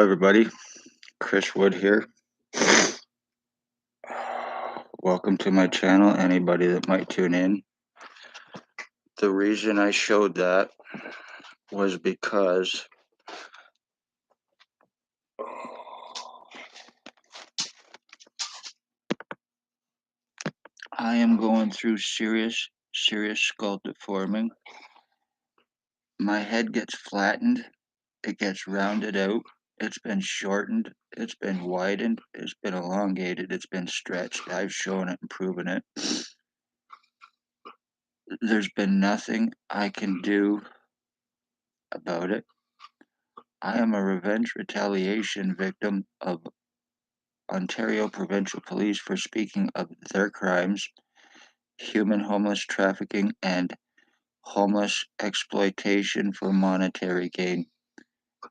everybody. Chris Wood here. Welcome to my channel, anybody that might tune in. The reason I showed that was because I am going through serious skull deforming. My head gets flattened, it gets rounded out, it's been shortened, it's been widened, it's been elongated, it's been stretched. I've shown it and proven it. There's been nothing I can do about it. I am a retaliation victim of Ontario Provincial Police for speaking of their crimes, human homeless trafficking, and homeless exploitation for monetary gain.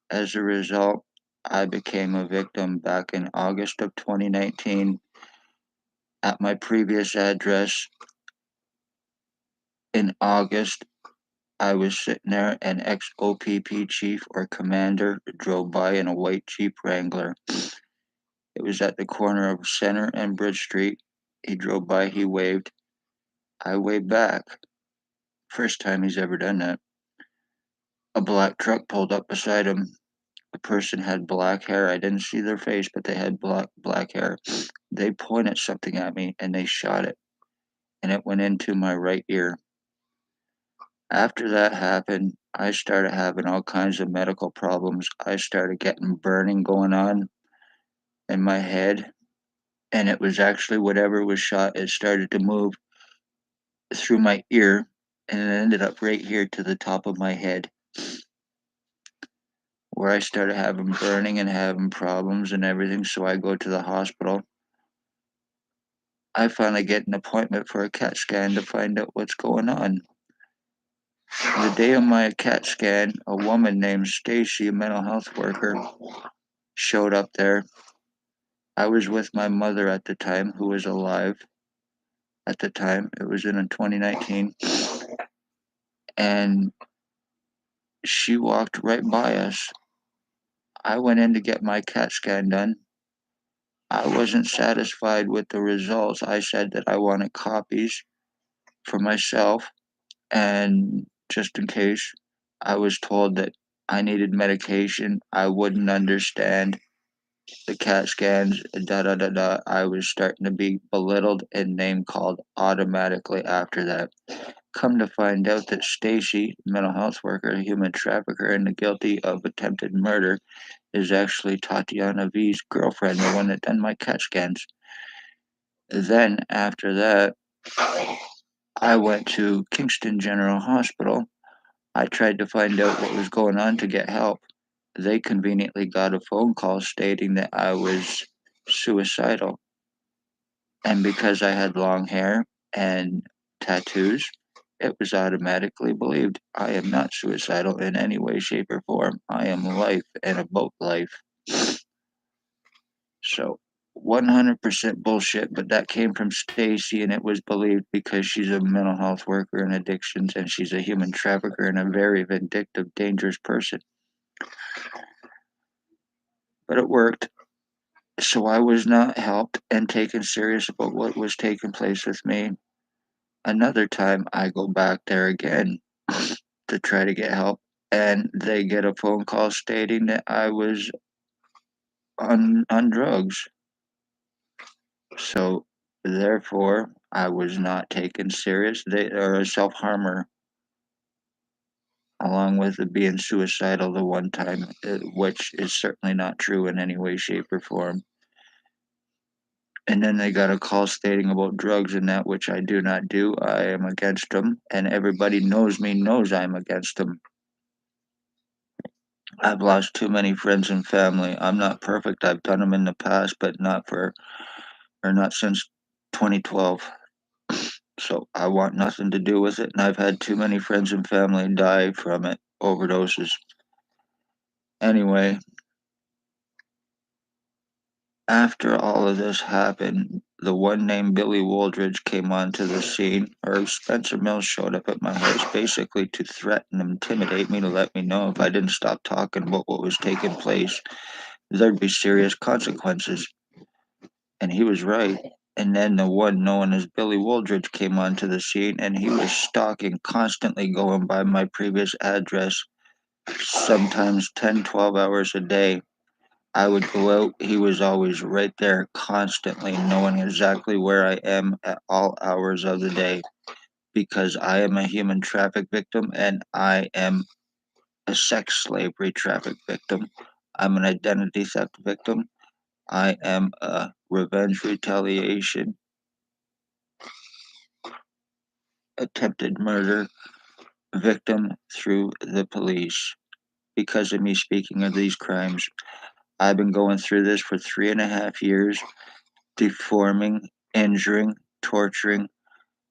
As a result, I became a victim back in August of 2019 at my previous address. In August, I was sitting there, an ex-O.P.P chief or commander drove by in a white Jeep Wrangler. It was at the corner of Center and Bridge Street. He drove by, he waved. I waved back. First time he's ever done that. A black truck pulled up beside him. The person had black hair. I didn't see their face, but they had black hair. They pointed something at me and they shot it. And it went into my right ear. After that happened, I started having all kinds of medical problems. I started getting burning going on in my head. And it was actually whatever was shot, it started to move through my ear and it ended up right here to the top of my head, where I started having burning and having problems and everything. So I go to the hospital. I finally get an appointment for a CAT scan to find out what's going on. The day of my CAT scan, a woman named Stacy, a mental health worker, showed up there. I was with my mother at the time, who was alive at the time. It was in 2019. And she walked right by us. I went in to get my CAT scan done. I wasn't satisfied with the results. I said that I wanted copies for myself, and just in case. I was told that I needed medication. I wouldn't understand the CAT scans, I was starting to be belittled and name called automatically after that. Come to find out that Stacy, mental health worker, a human trafficker, and guilty of attempted murder, is actually Tatiana V's girlfriend, the one that done my CAT scans. Then, after that, I went to Kingston General Hospital. I tried to find out what was going on to get help. They conveniently got a phone call stating that I was suicidal. And because I had long hair and tattoos, it was automatically believed. I am not suicidal in any way, shape, or form. I am life and about life. So 100% bullshit, but that came from Stacy, and it was believed because she's a mental health worker in addictions, and she's a human trafficker and a very vindictive, dangerous person. But it worked. So I was not helped and taken serious about what was taking place with me. Another time I go back there again to try to get help, and they get a phone call stating that I was on drugs. So therefore I was not taken serious. They are a self-harmer, along with it being suicidal the one time, which is certainly not true in any way, shape, or form. And then they got a call stating about drugs and that, which I do not do. I am against them, and everybody knows me, knows I'm against them. I've lost too many friends and family. I'm not perfect. I've done them in the past, but not since 2012. So I want nothing to do with it, and I've had too many friends and family die from it, overdoses. Anyway, after all of this happened, the one named Billy Wooldridge came onto the scene, or Spencer Mills showed up at my house basically to threaten and intimidate me, to let me know if I didn't stop talking about what was taking place, there'd be serious consequences. And he was right. And then the one known as Billy Wooldridge came onto the scene, and he was stalking, constantly going by my previous address, sometimes 10, 12 hours a day. I would go out, he was always right there, constantly knowing exactly where I am at all hours of the day, because I am a human traffic victim and I am a sex slavery traffic victim. I'm an identity theft victim. I am a revenge retaliation, attempted murder victim through the police because of me speaking of these crimes. I've been going through this for 3.5 years, deforming, injuring, torturing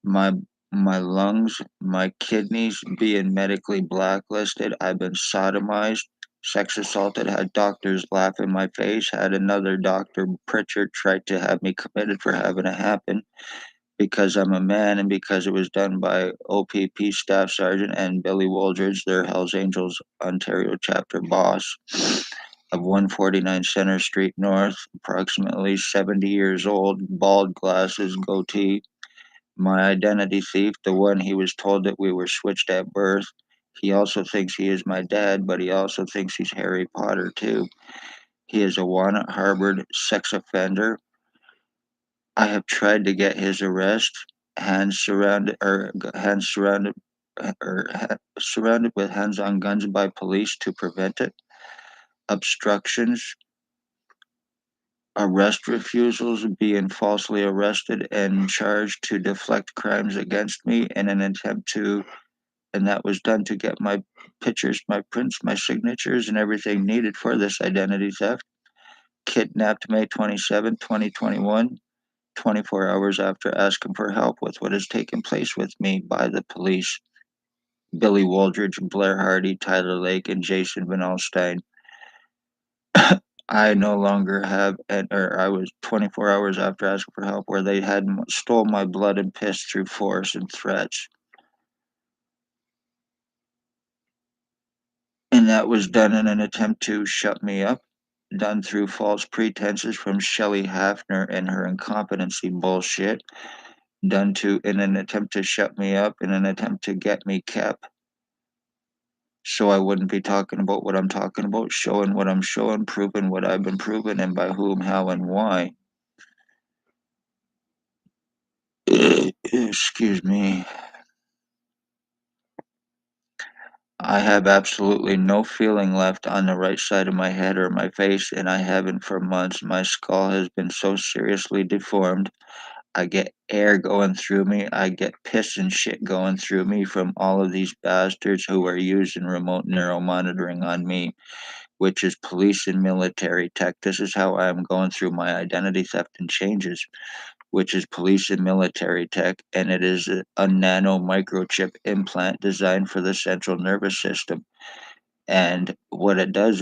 my my lungs, my kidneys, being medically blacklisted. I've been sodomized, sex assaulted, had doctors laugh in my face, had another doctor, Pritchard, tried to have me committed for having it happen because I'm a man and because it was done by O.P.P Staff Sergeant and Billy Wooldridge, their Hells Angels Ontario chapter boss of 149 Center Street North, approximately 70 years old, bald glasses, goatee. My identity thief, the one he was told that we were switched at birth. He also thinks he is my dad, but he also thinks he's Harry Potter too. He is a Walnut Harbored sex offender. I have tried to get his arrest, hands surrounded surrounded with hands on guns by police to prevent it. Obstructions, arrest refusals, being falsely arrested and charged to deflect crimes against me in an attempt to, and that was done to get my pictures, my prints, my signatures, and everything needed for this identity theft. Kidnapped May 27, 2021, 24 hours after asking for help with what has taken place with me by the police. Billy Wooldridge, Blair Hardy, Tyler Lake, and Jason VANALSTINE. I no longer have, or I was 24 hours after asking for help, where they had stole my blood and piss through force and threats. And that was done in an attempt to shut me up, done through false pretenses from Shelley Hafner and her incompetency bullshit, done to in an attempt to shut me up, in an attempt to get me kept, so I wouldn't be talking about what I'm talking about, showing what I'm showing, proving what I've been proving, and by whom, how, and why. Excuse me. I have absolutely no feeling left on the right side of my head or my face, and I haven't for months. My skull has been so seriously deformed. I get air going through me. I get piss and shit going through me from all of these bastards who are using remote neuromonitoring on me, which is police and military tech. This is how I'm going through my identity theft and changes, which is police and military tech, and it is a nano microchip implant designed for the central nervous system. And what it does,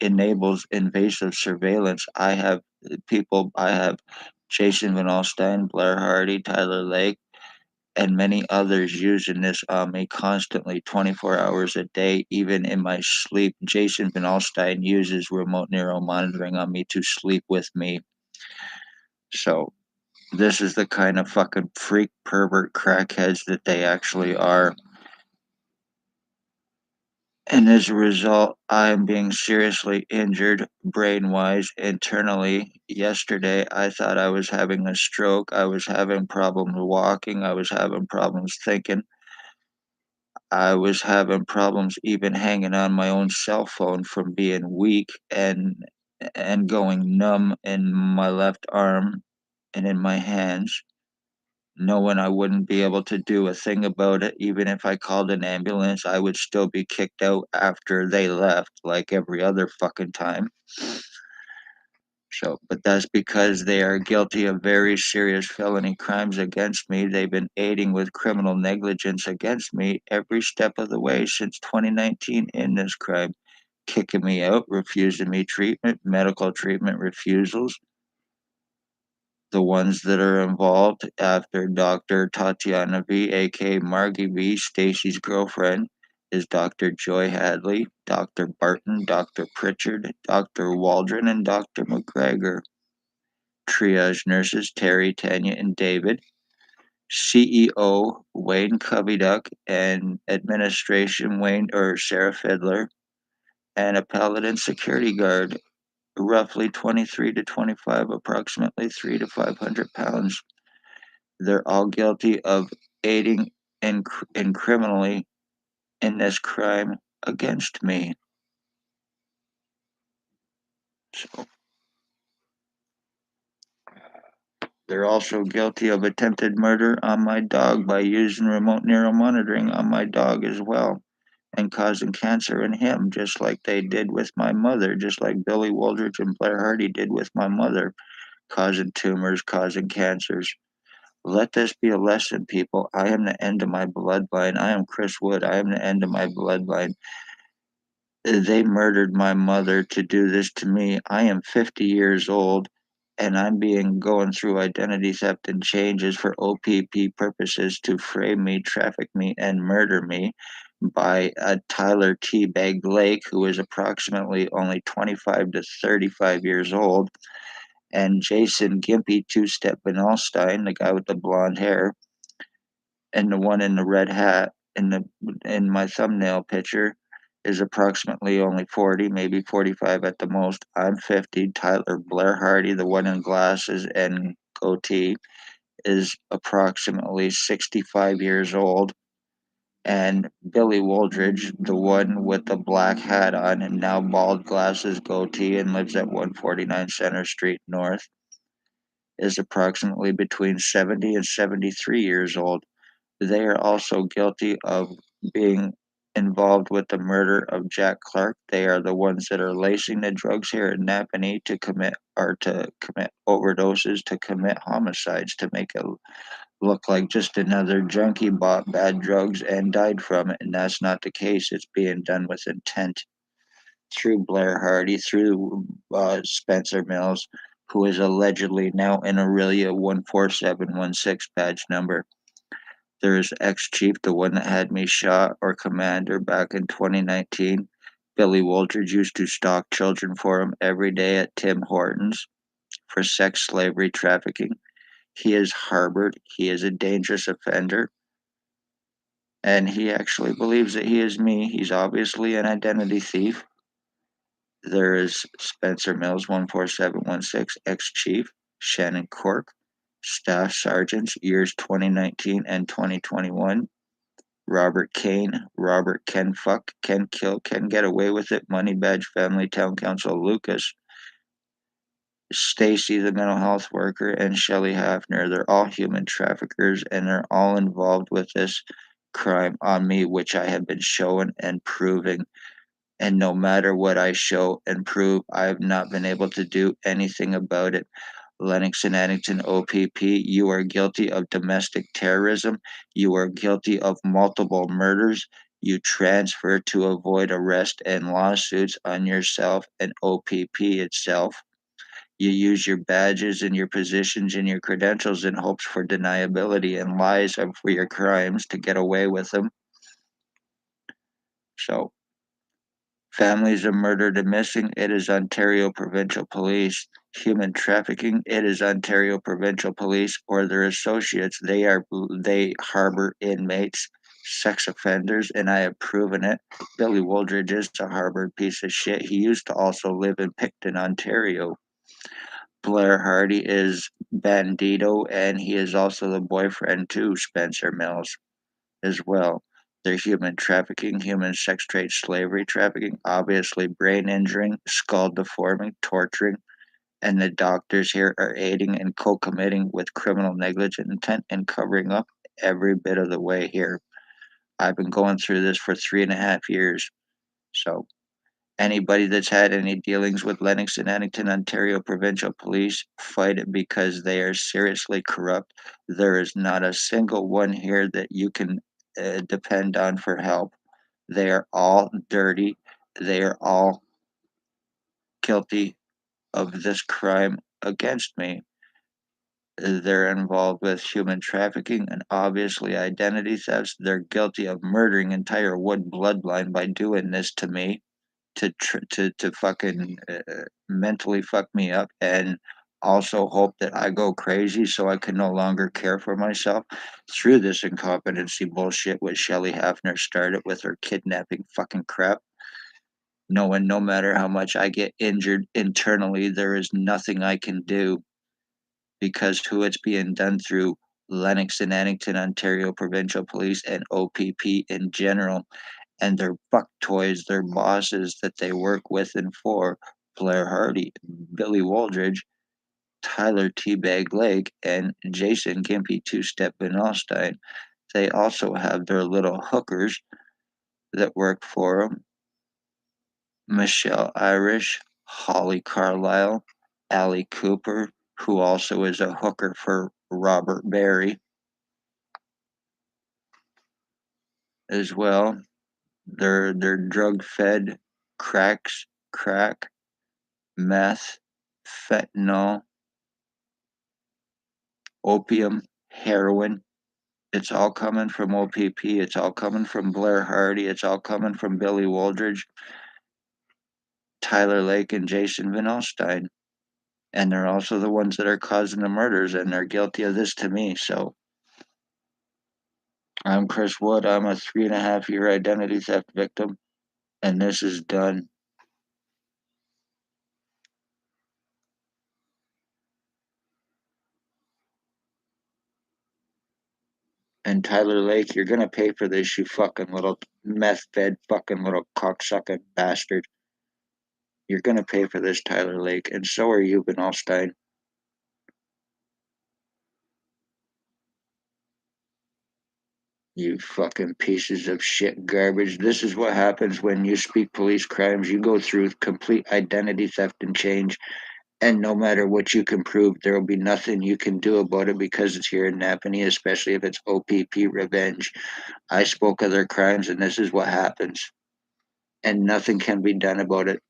enables invasive surveillance. I have Jason Van Alstyne, Blair Hardy, Tyler Lake, and many others using this on me constantly, 24 hours a day, even in my sleep. Jason Van Alstyne uses remote neural monitoring on me to sleep with me. So this is the kind of fucking freak pervert crackheads that they actually are. And as a result, I am being seriously injured brain wise internally. Yesterday, I thought I was having a stroke. I was having problems walking. I was having problems thinking. I was having problems even hanging on my own cell phone from being weak and going numb in my left arm and in my hands, knowing I wouldn't be able to do a thing about it. Even if I called an ambulance, I would still be kicked out after they left, like every other fucking time. So, but that's because they are guilty of very serious felony crimes against me. They've been aiding with criminal negligence against me every step of the way since 2019 in this crime, kicking me out, refusing me treatment, medical treatment refusals. The ones that are involved after Dr. Tatiana V, aka Margie V, Stacy's girlfriend, is Dr. Joy Hadley, Dr. Barton, Dr. Pritchard, Dr. Waldron, and Dr. McGregor. Triage nurses Terry, Tanya, and David. CEO Wayne Coveyduck and administration Wayne or Sarah Fiddler, and a paladin security guard, roughly 23 to 25, approximately 3 to 500 pounds. They're all guilty of aiding in criminally in this crime against me. So they're also guilty of attempted murder on my dog by using remote neuromonitoring on my dog as well, and causing cancer in him, just like they did with my mother, just like Billy Wooldridge and Blair Hardy did with my mother, causing tumors, causing cancers. Let this be a lesson, people. I am the end of my bloodline. I am Chris Wood. I am the end of my bloodline. They murdered my mother to do this to me. I am 50 years old and I'm being going through identity theft and changes for O.P.P purposes to frame me, traffic me, and murder me by Tyler TBAG Lake, who is approximately only 25 to 35 years old, and Jason Gimpy Two-Step VANALSTINE, the guy with the blonde hair, and the one in the red hat in my thumbnail picture is approximately only 40, maybe 45 at the most. I'm 50. Tyler Blair Hardy, the one in glasses and goatee, is approximately 65 years old. And Billy Wooldridge, the one with the black hat on and now bald glasses, goatee, and lives at 149 Center Street North, is approximately between 70 and 73 years old. They are also guilty of being involved with the murder of Jack Clark. They are the ones that are lacing the drugs here at NAPANEE to commit overdoses, to commit homicides, to make it look like just another junkie bought bad drugs and died from it. And that's not the case. It's being done with intent through Blair Hardy, through Spencer Mills, who is allegedly now in Aurelia 14716 badge number. There is ex-chief, the one that had me shot, or commander back in 2019. Billy Wooldridge used to stalk children for him every day at Tim Hortons for sex, slavery, trafficking. He is harbored. He is a dangerous offender. And he actually believes that he is me. He's obviously an identity thief. There is Spencer Mills, 14716, ex-chief, Shannon Cork, staff sergeants, years 2019 and 2021. Robert Kane, Robert Ken Fuck, Ken Kill, Ken Get Away With It, Money Badge Family Town Council Lucas, Stacy, the mental health worker, and Shelley Hafner. They're all human traffickers and they're all involved with this crime on me, which I have been showing and proving. And no matter what I show and prove, I have not been able to do anything about it. Lennox and Addington O.P.P, you are guilty of domestic terrorism. You are guilty of multiple murders. You transfer to avoid arrest and lawsuits on yourself and O.P.P itself. You use your badges and your positions and your credentials in hopes for deniability and lies for your crimes to get away with them. So, families of murdered and missing, it is Ontario Provincial Police. Human trafficking, it is Ontario Provincial Police or their associates. They harbor inmates, sex offenders, and I have proven it. Billy Wooldridge is a harbored piece of shit. He used to also live in Picton, Ontario. Blair Hardy is Bandido, and he is also the boyfriend to Spencer Mills as well. They're human trafficking, human sex trade, slavery trafficking, obviously brain injuring, skull deforming, torturing, and the doctors here are aiding and co-committing with criminal negligent intent and covering up every bit of the way here. I've been going through this for 3.5 years. So anybody that's had any dealings with Lennox and Addington, Ontario Provincial Police, fight it because they are seriously corrupt. There is not a single one here that you can depend on for help. They are all dirty. They are all guilty of this crime against me. They're involved with human trafficking and obviously identity thefts. They're guilty of murdering entire Wood bloodline by doing this to me to fucking mentally fuck me up and also hope that I go crazy so I can no longer care for myself through this incompetency bullshit which Shelley Hafner started with her kidnapping fucking crap. Knowing no matter how much I get injured internally, there is nothing I can do because who it's being done through Lennox and Addington, Ontario Provincial Police and O.P.P in general and their fuck toys, their bosses that they work with and for, Blair Hardy, Billy Wooldridge, Tyler T-Bag Lake, and Jason Gimpy Two-Step VANALSTINE. They also have their little hookers that work for them. Michelle Irish, Holly Carlisle, Allie Cooper, who also is a hooker for Robert Barry as well. They're drug fed crack, meth, fentanyl, opium, heroin. It's all coming from O.P.P. It's all coming from Blair Hardy. It's all coming from Billy Wooldridge, Tyler Lake, and Jason VANALSTINE. And they're also the ones that are causing the murders, and they're guilty of this to me. So I'm Chris Wood. I'm a 3.5 year identity theft victim, and this is done. And Tyler Lake, you're gonna pay for this, you fucking little meth fed fucking little cocksucking bastard. You're gonna pay for this, Tyler Lake, and so are you, VANALSTINE. You fucking pieces of shit garbage. This is what happens when you speak police crimes. You go through complete identity theft and change, and no matter what you can prove, there will be nothing you can do about it because it's here in NAPANEE, especially if it's O.P.P. revenge. I spoke of their crimes, and this is what happens. And nothing can be done about it.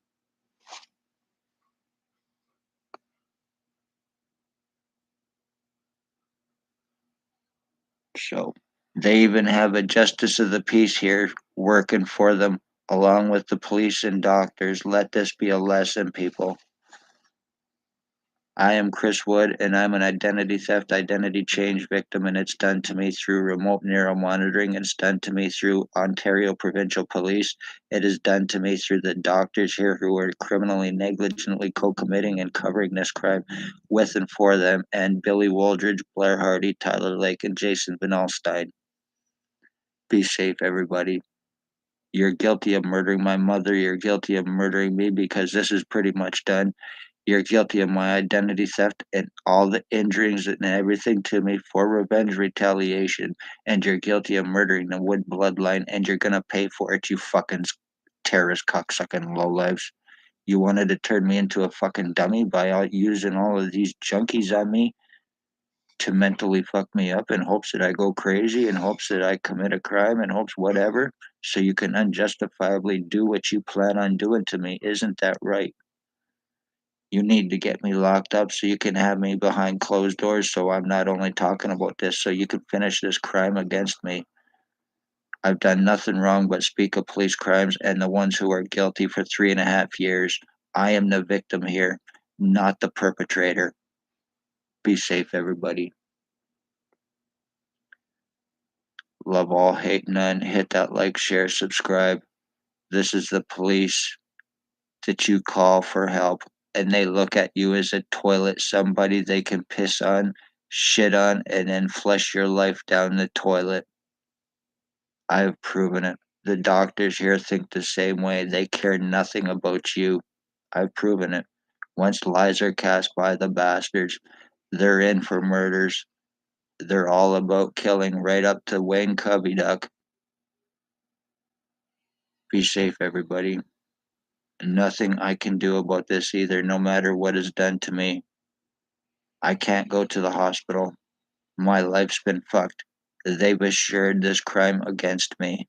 So they even have a justice of the peace here working for them, along with the police and doctors. Let this be a lesson, people. I am Chris Wood, and I'm an identity theft, identity change victim, and it's done to me through remote neural monitoring. It's done to me through Ontario Provincial Police. It is done to me through the doctors here who are criminally negligently co-committing and covering this crime with and for them, and Billy Wooldridge, Blair Hardy, Tyler Lake, and Jason VANALSTINE. Be safe, everybody. You're guilty of murdering my mother. You're guilty of murdering me because this is pretty much done. You're guilty of my identity theft and all the injuries and everything to me for revenge retaliation. And you're guilty of murdering the Wood bloodline, and you're gonna pay for it, you fucking terrorist cocksucking lowlifes. You wanted to turn me into a fucking dummy by using all of these junkies on me to mentally fuck me up in hopes that I go crazy, in hopes that I commit a crime, in hopes whatever, so you can unjustifiably do what you plan on doing to me. Isn't that right? You need to get me locked up so you can have me behind closed doors so I'm not only talking about this, so you can finish this crime against me. I've done nothing wrong but speak of police crimes and the ones who are guilty for 3.5 years. I am the victim here, not the perpetrator. Be safe, everybody. Love all, hate none. Hit that like, share, subscribe. This is the police that you call for help, and they look at you as a toilet, somebody they can piss on, shit on, and then flush your life down the toilet. I have proven it. The doctors here think the same way. They care nothing about you. I've proven it. Once lies are cast by the bastards, they're in for murders. They're all about killing right up to Wayne Covey Duck. Be safe, everybody. Nothing I can do about this either, no matter what is done to me. I can't go to the hospital. My life's been fucked. They've assured this crime against me.